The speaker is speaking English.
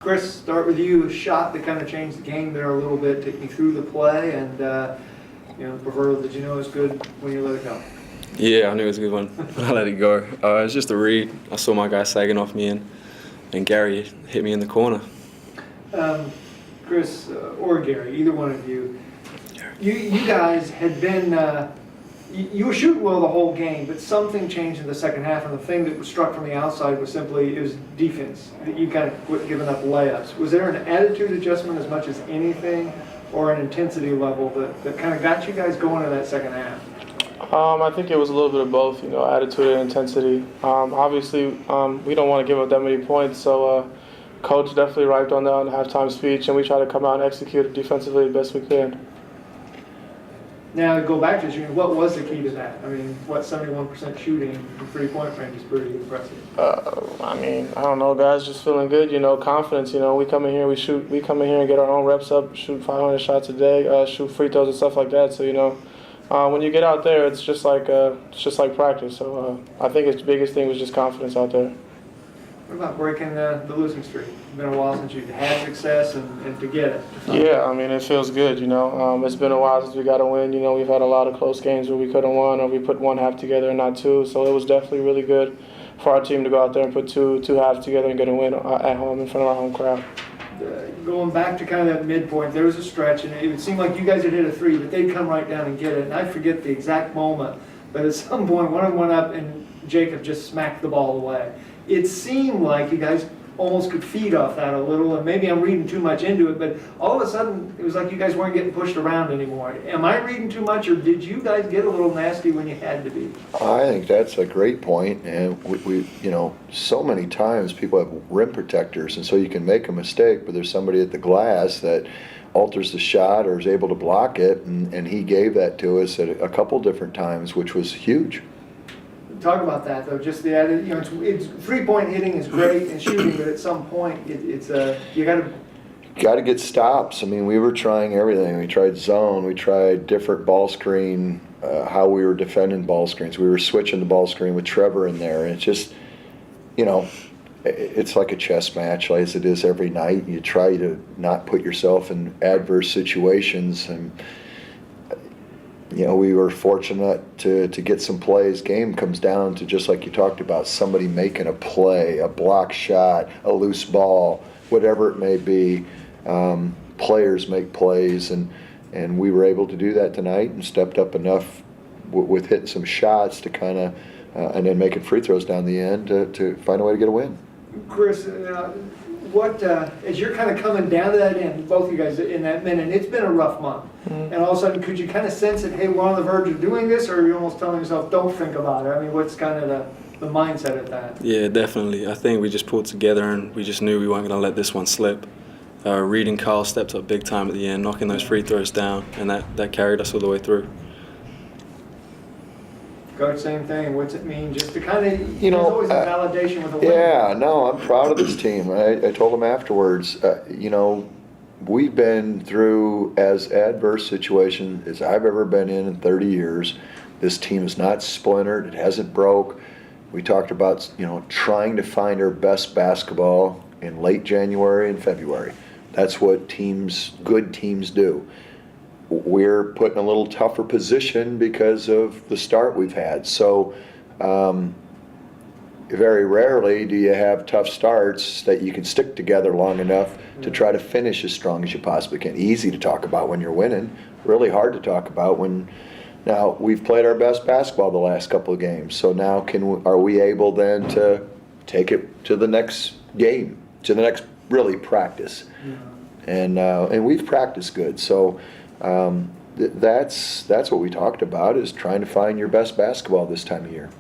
Chris, start with you. A shot that kind of changed the game there a little bit, take me through the play, and proverbial that it was good when you let it go. Yeah, I knew it was a good one when I let it go. It was just a read. I saw my guy sagging off me, and Gary hit me in the corner. Chris or Gary, either one of you, you guys had been, you were shooting well the whole game, but something changed in the second half, and the thing that was struck from the outside was simply, it was defense. You kind of quit giving up layups. Was there an attitude adjustment as much as anything, or an intensity level that kind of got you guys going in that second half? I think it was a little bit of both, attitude and intensity. Obviously, we don't want to give up that many points, so Coach definitely arrived on that in the halftime speech, and we try to come out and execute it defensively the best we can. Now, to go back to shooting, what was the key to that? I mean, 71% shooting from three-point range is pretty impressive. I don't know, guys, just feeling good, confidence. We come in here, we come in here and get our own reps up, shoot 500 shots a day, shoot free throws and stuff like that. So, when you get out there, it's just like practice. So I think its biggest thing was just confidence out there. What about breaking the losing streak? It's been a while since you've had success, and to get it. Yeah, it feels good, It's been a while since we got a win. We've had a lot of close games where we could have won, or we put one half together and not two. So it was definitely really good for our team to go out there and put two halves together and get a win at home in front of our home crowd. Going back to kind of that midpoint, there was a stretch, and it would seem like you guys had hit a three, but they'd come right down and get it. And I forget the exact moment, but at some point, one of them went up, and Jacob just smacked the ball away. It seemed like you guys almost could feed off that a little, and maybe I'm reading too much into it, but all of a sudden, it was like you guys weren't getting pushed around anymore. Am I reading too much, or did you guys get a little nasty when you had to be? I think that's a great point, and we so many times people have rim protectors, and so you can make a mistake, but there's somebody at the glass that alters the shot or is able to block it, and he gave that to us at a couple different times, which was huge. Talk about that though. Just the added, it's 3-point hitting is great and shooting, but at some point, it's you got to get stops. We were trying everything. We tried zone. We tried different ball screen. How we were defending ball screens. We were switching the ball screen with Trevor in there, and it's just, it's like a chess match, as it is every night. You try to not put yourself in adverse situations, and we were fortunate to get some plays. Game comes down to, just like you talked about, somebody making a play, a block shot, a loose ball, whatever it may be. Players make plays, and we were able to do that tonight and stepped up enough with hitting some shots to kind of, and then making free throws down the end to find a way to get a win. Chris, as you're kind of coming down to that end, both of you guys in that minute, it's been a rough month. And all of a sudden, could you kind of sense that, hey, we're on the verge of doing this, or are you almost telling yourself, don't think about it? What's kind of the mindset of that? Yeah, definitely. I think we just pulled together, and we just knew we weren't going to let this one slip. Reed and Carl stepped up big time at the end, knocking those free throws down, and that carried us all the way through. Coach, same thing. What's it mean? Just to kind of, there's always a validation with a win. Yeah, no, I'm proud of this team. I told them afterwards, we've been through as adverse situations as I've ever been in 30 years. This team is not splintered. It hasn't broke. We talked about, trying to find our best basketball in late January and February. That's what good teams do. We're put in a little tougher position because of the start we've had. So very rarely do you have tough starts that you can stick together long enough to try to finish as strong as you possibly can. Easy to talk about when you're winning, really hard to talk about when. Now, we've played our best basketball the last couple of games, so now are we able then to take it to the next game, to the next really practice? Yeah. And we've practiced good, so that's what we talked about, is trying to find your best basketball this time of year.